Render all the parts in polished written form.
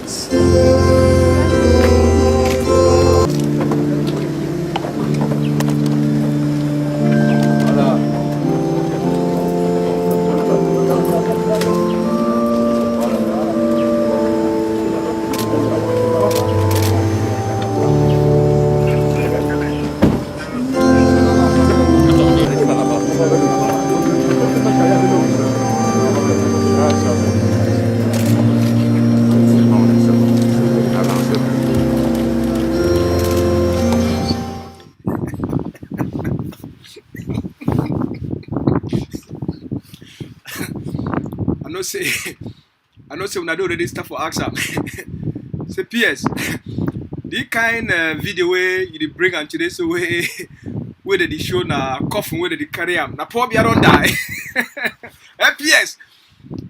Maurice. I know say when I do already stuff for AXA. Say PS. The kind video where you bring on today so where they show na coffin where they carry am. Na poor boy don't die. PS.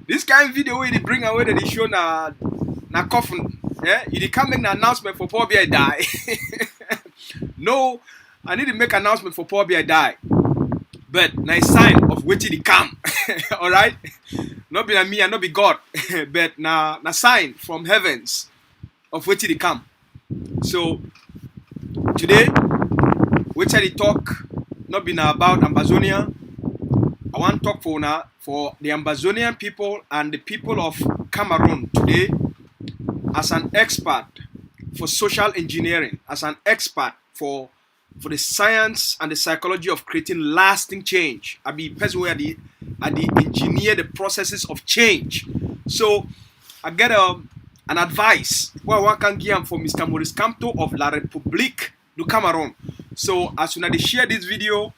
This kind of video where they bring away they show na coffin. Yeah, you can't make an announcement for poor boy die. No, I need to make an announcement for poor boy die. But na sign of waiting to come. All right. Not be me and not be God, but na sign from heavens of waiting to come. So today, which I talk not been about Ambazonia. I want to talk for the Ambazonian people and the people of Cameroon today as an expert for social engineering, as an expert for the science and the psychology of creating lasting change. I be person where the engineer the processes of change. So I get an advice where one can give for Mr. Maurice Kamto of La République du Cameroun. So as soon as they share this video,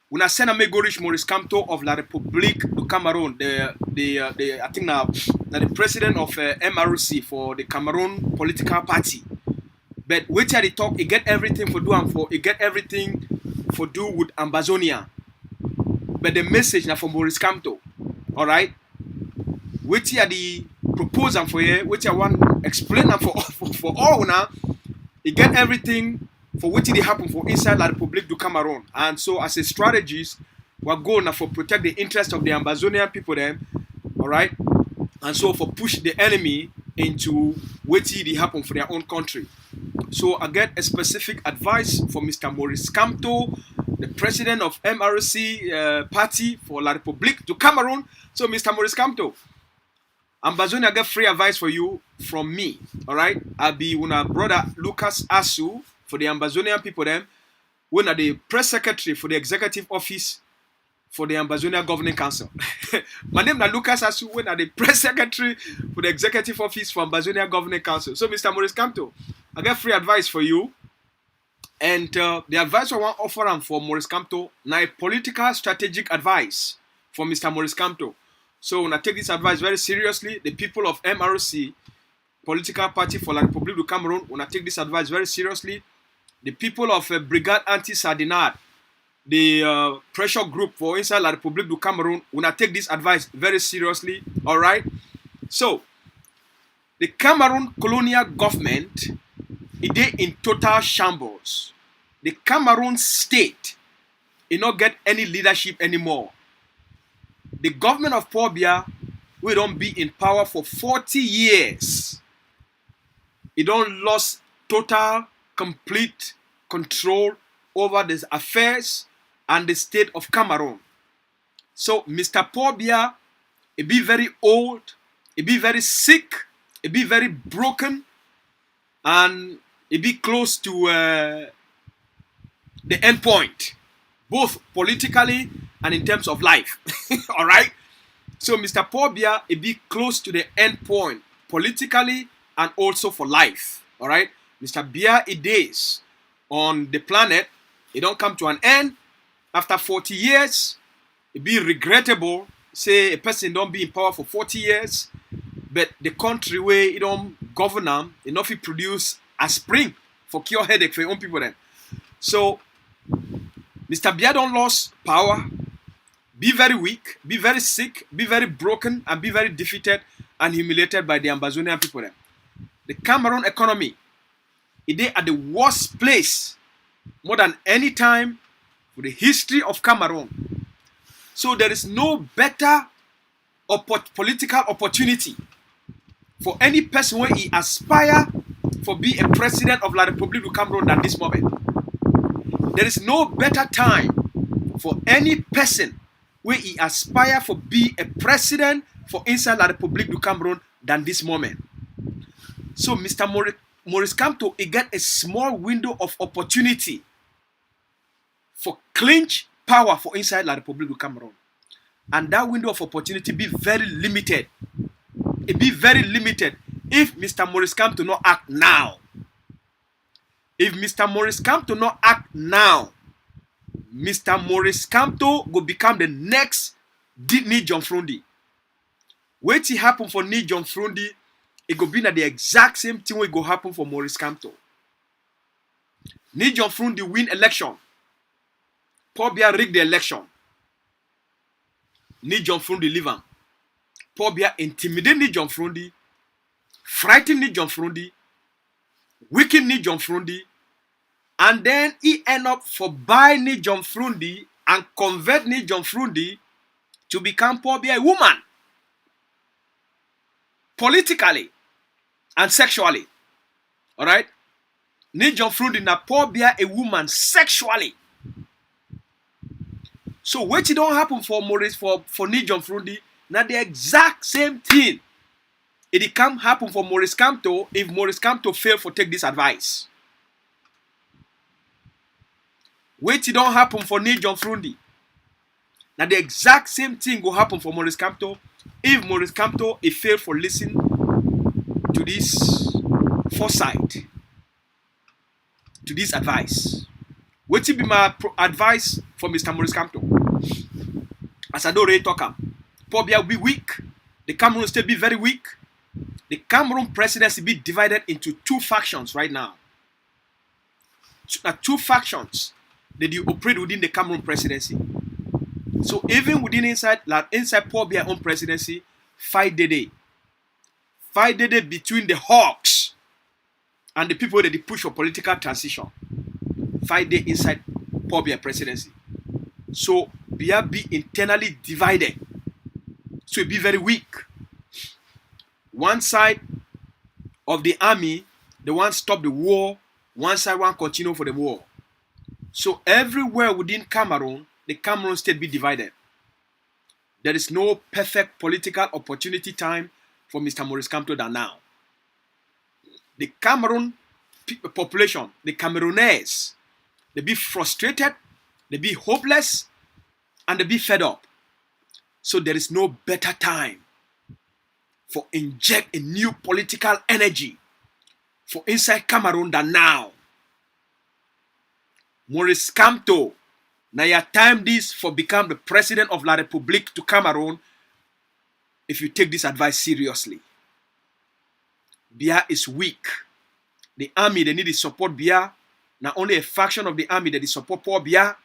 when I send a me go reach Maurice Kamto of La République du Cameroun, I think now the president of MRC for the Cameroon political party. But wait till they talk, he get everything for do and for he get everything for do with Ambazonia. But the message now from Maurice Kamto. Alright? Wait till the proposal for you, wait till I want explain them for all now. He get everything for what did happen for inside La République du Cameroun. And so as a strategist, we're going for protect the interest of the Ambazonian people then. Alright? And so for push the enemy into what did happen for their own country. So I get a specific advice from Mr. Maurice Kamto, the president of MRC party for La République du Cameroun. So Mr. Maurice Kamto, Ambazonia get free advice for you from me. Alright? I'll be with our brother Lucas Asu for the Ambazonian people then. When are the press secretary for the executive office for the Ambazonia Governing Council. My name is Lucas Asu, when are the press secretary for the executive office for Ambazonia Governing Council. So Mr. Maurice Kamto, I got free advice for you. And the advice I want to offer for Maurice Kamto, now a political strategic advice for Mr. Maurice Kamto. So when I take this advice very seriously, the people of MRC, political party for La République du Cameroun, when I take this advice very seriously, the people of Brigade Anti-Sardinade, the pressure group for inside La République du Cameroun, when I take this advice very seriously, all right? So, the Cameroon colonial government, it is in total shambles. The Cameroon state, it not get any leadership anymore. The government of Paul Biya, we don't be in power for 40 years. It don't lost total, complete control over the affairs and the state of Cameroon. So Mr. Paul Biya, it be very old, it be very sick, it be very broken, and it be close to the end point, both politically and in terms of life. All right. So Mr. Paul Biya, it be close to the end point, politically and also for life. All right. Mr. Biya, it days on the planet, it don't come to an end. After 40 years, it be regrettable. Say a person don't be in power for 40 years, but the country where it don't govern them, enough it produce a spring for cure headache for your own people then. So Mr. Biya don't lost power, be very weak, be very sick, be very broken, and be very defeated and humiliated by the Ambazonian people then. The Cameroon economy, it is at the worst place more than any time for the history of Cameroon. So there is no better political opportunity For any person where he aspire for be a president of La République du Cameroun than this moment. There is no better time for any person where he aspire for be a president for inside La République du Cameroun than this moment. So Mr. Maurice Kamto, he get a small window of opportunity for clinch power for inside La République du Cameroun. And that window of opportunity be very limited. It be very limited if Mr. Maurice Kamto not act now. If Mr. Maurice Kamto not act now, Mr. Maurice Kamto will become the next John Frundi. Wait till happen for John Frundi, it go be na the exact same thing will go happen for Maurice Kamto. John Frundi win election. Paul Biya rig the election. John Frundi leave him. Paul Biya intimidate John Frundi, frighten John Frundi, weaken John Frundi, and then he end up for buy John Frundi and convert John Frundi to become Paul Biya a woman. Politically and sexually. Alright? John Frundi na Paul Biya a woman sexually. So what it don't happen for Maurice for John Frundi, now the exact same thing. It can happen for Maurice Kamto if Maurice Kamto fail for take this advice. Wait it don't happen for John Frundi. Now the exact same thing will happen for Maurice Kamto if Maurice Kamto he fail for listen to this foresight, to this advice. What will be my advice for Mr. Maurice Kamto? As I don't really talk am, Paul Biya will be weak. The Cameroon state be very weak. The Cameroon presidency be divided into two factions right now. Two factions that you operate within the Cameroon presidency. So even within inside Paul Biya own presidency, fight the day between the hawks and the people that they push for political transition. Fight day inside Paul Biya presidency. So Biya be internally divided. So it be very weak. One side of the army, the one stop the war, one side one continue for the war. So everywhere within Cameroon, the Cameroon state be divided. There is no perfect political opportunity time for Mr. Maurice Kamto than now. The Cameroon population, the Cameroonese, they be frustrated, they be hopeless, and they be fed up. So there is no better time for inject a new political energy for inside Cameroon than now. Maurice Kamto, now your time this for become the president of La République to Cameroon if you take this advice seriously. Biya is weak. The army, they need to support Biya. Not only a faction of the army that they support Paul Biya.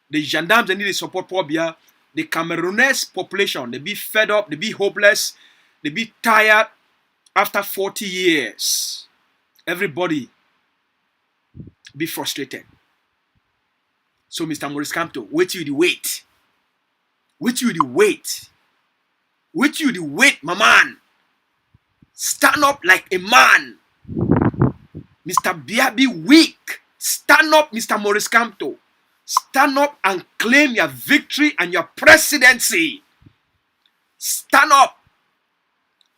The gendarmes, they need to support Paul Biya. The Cameroonese population, they be fed up, they be hopeless, they be tired after 40 years. Everybody be frustrated. So, Mr. Maurice Kamto, wait you the wait. Wait you the wait. Wait you the wait, my man. Stand up like a man. Mr. Biya be weak. Stand up, Mr. Maurice Kamto. Stand up and claim your victory and your presidency. Stand up.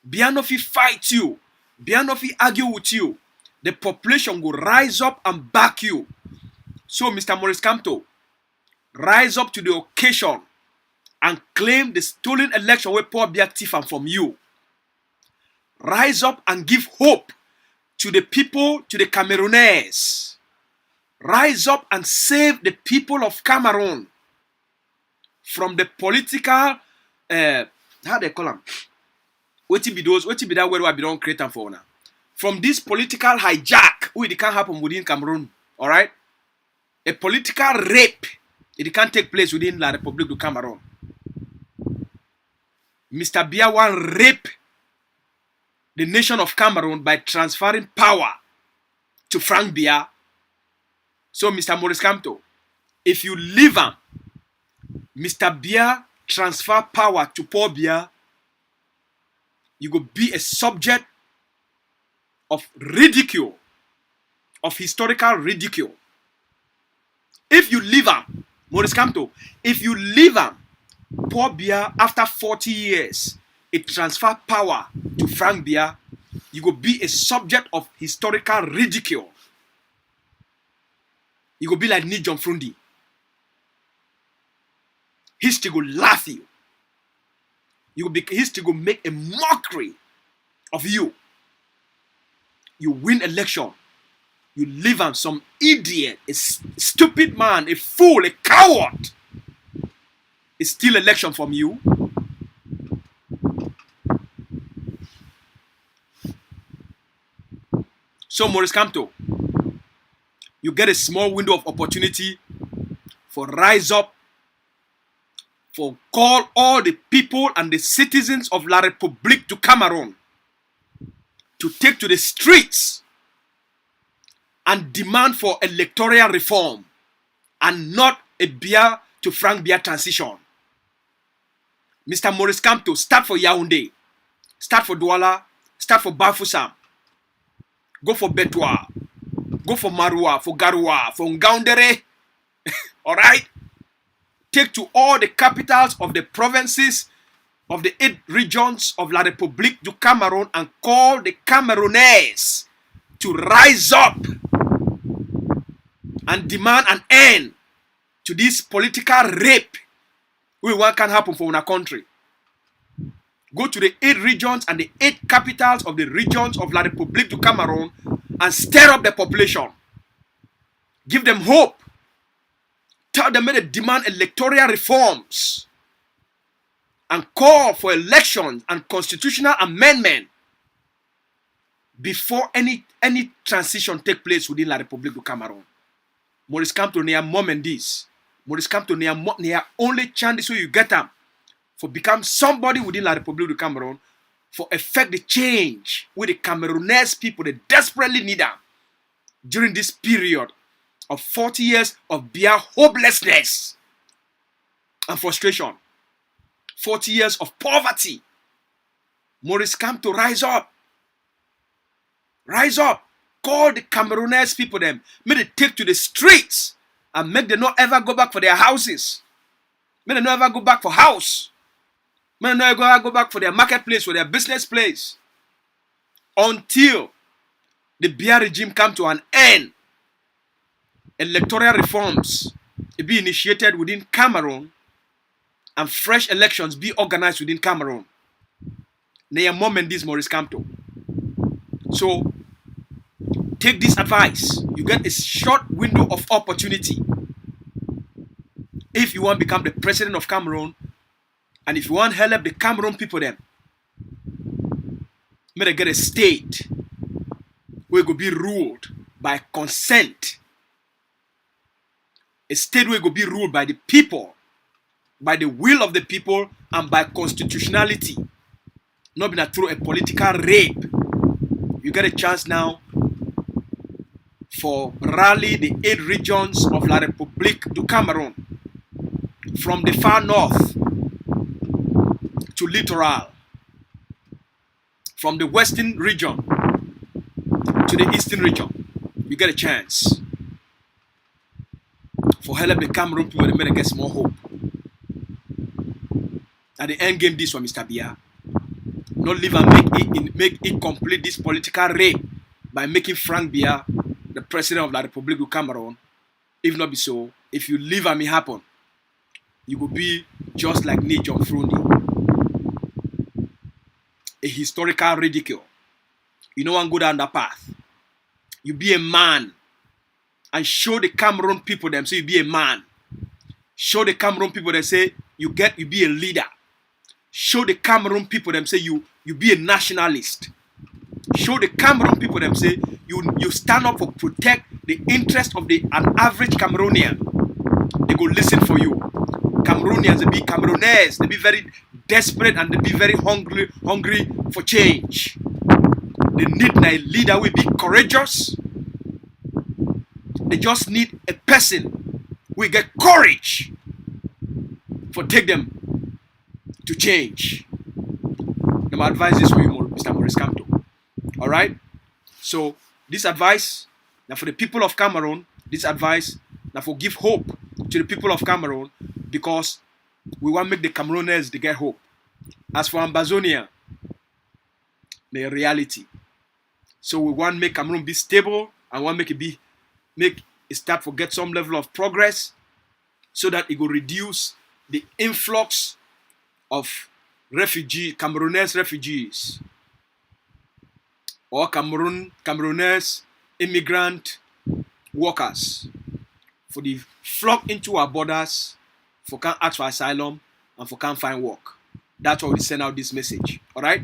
Biya no fi fight you. Biya no fi argue with you. The population will rise up and back you. So, Mr. Maurice Kamto, rise up to the occasion and claim the stolen election where Paul Biya thief from you. Rise up and give hope to the people, to the Cameroonese. Rise up and save the people of Cameroon from the political, how they call them? What be that word we don't create them for now? From this political hijack, it can't happen within Cameroon, all right? A political rape, it can't take place within La République du Cameroun. Mr. Biya want rape the nation of Cameroon by transferring power to Frank Biya. So, Mr. Maurice Kamto, if you leave him, Mr. Biya transfer power to Paul Biya, You go be a subject of ridicule, of historical ridicule. If you leave him, Maurice Kamto, if you leave him, Paul Biya, after 40 years, it transfer power to Frank Biya, you go be a subject of historical ridicule. You go be like Nijon Frundi. History go laugh you. History go make a mockery of you. You win election. You live on some idiot, a stupid man, a fool, a coward. It's still election from you. So Maurice Kamto, you get a small window of opportunity for rise up, for call all the people and the citizens of La République du Cameroun to take to the streets and demand for electoral reform and not a Biya to Frank Biya transition. Mr. Maurice Kamto, start for Yaoundé, start for Douala, start for Bafoussam, go for Betwa, go for Marua, for Garoua, for Ngaoundéré. All right? Take to all the capitals of the provinces of the 8 regions of La République du Cameroun and call the Cameroonais to rise up and demand an end to this political rape what can happen for our country. Go to the 8 regions and the 8 capitals of the regions of La République du Cameroun and stir up the population. Give them hope. Tell them to demand electoral reforms and call for elections and constitutional amendment before any transition take place within La République du Cameroun. Maurice Kamto near moment this. Maurice Kamto near only chance so you get them for become somebody within La République du Cameroun for effect the change with the Cameroonese people they desperately need them during this period of 40 years of Biya hopelessness and frustration. 40 years of poverty. Maurice Kamto, rise up. Rise up. Call the Cameroonese people them. May they take to the streets and make them not ever go back for their houses. May they not ever go back for house. May they not ever go back for their marketplace or their business place. Until the Biya regime come to an end. Electoral reforms be initiated within Cameroon and fresh elections be organized within Cameroon. Near moment this Maurice Kamto. So take this advice. You get a short window of opportunity. If you want to become the president of Cameroon and if you want to help the Cameroon people then, may they get a state where it will be ruled by consent. A state where it will be ruled by the people, by the will of the people, and by constitutionality. Not being through a political rape. You get a chance now for rally the 8 regions of La République du Cameroun. From the far north to littoral. From the western region to the eastern region. You get a chance. For help the Cameroon people to get more hope. At the end game, this one, Mr. Biya. Not leave and make it complete this political rape by making Frank Biya the president of La République du Cameroun. If not be so, if you leave and it happen, you will be just like Nijon Frundi. A historical ridicule. You know one go down that path. You be a man. And show the Cameroon people them say you be a man. Show the Cameroon people them say you be a leader. Show the Cameroon people them say you be a nationalist. Show the Cameroon people them say you stand up for protect the interest of an average Cameroonian. They go listen for you. Cameroonians, they be Cameroonese, they be very desperate and they be very hungry for change. They need a leader who will be courageous. They just need a person who get courage for take them to change. my advice is for you, Mr. Maurice Kamto. All right. So this advice now for the people of Cameroon. This advice now for give hope to the people of Cameroon, because we want to make the Camerooners to get hope. As for Ambazonia, the reality. So we want to make Cameroon be stable and want to make it start to get some level of progress, so that it will reduce the influx of Cameroonese refugees, or Cameroonese immigrant workers, for the flock into our borders, for can ask for asylum and for can find work. That's why we send out this message. All right.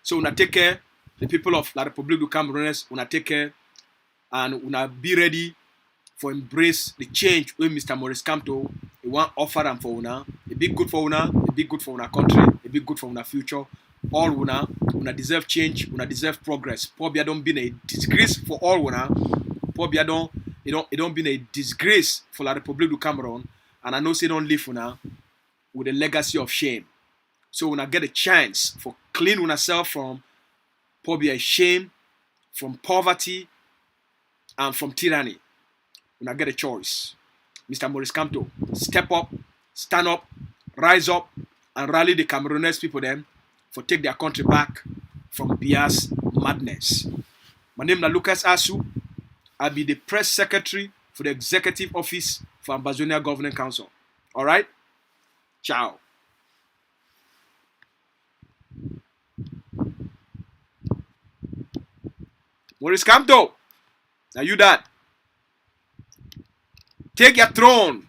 So we take care. The people of La République du Cameroun, we take care, and we be ready for embrace the change with Mr. Maurice Kamto. He want offer and for una. It be good for una. It be good for una country. It be good for una future. All una deserve change. Una deserve progress. Probably don't be a disgrace for all una. Probably don't be a disgrace for La République du Cameroun. And I know say don't live una with a legacy of shame. So una get a chance for clean una self from probably a shame, from poverty, and from tyranny. Una get a choice. Mr. Maurice Kamto, step up, stand up, rise up, and rally the Cameroonese people then for take their country back from Bia's madness. My name is Lucas Asu. I'll be the press secretary for the executive office for Ambazonia Governing Council. All right? Ciao. Maurice Kamto, are you that? Take your throne.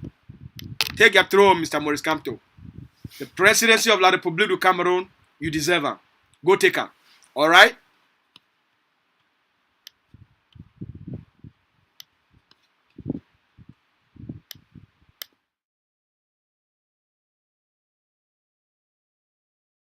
Take your throne, Mr. Maurice Kamto. The presidency of La République du Cameroun, you deserve her. Go take her. All right?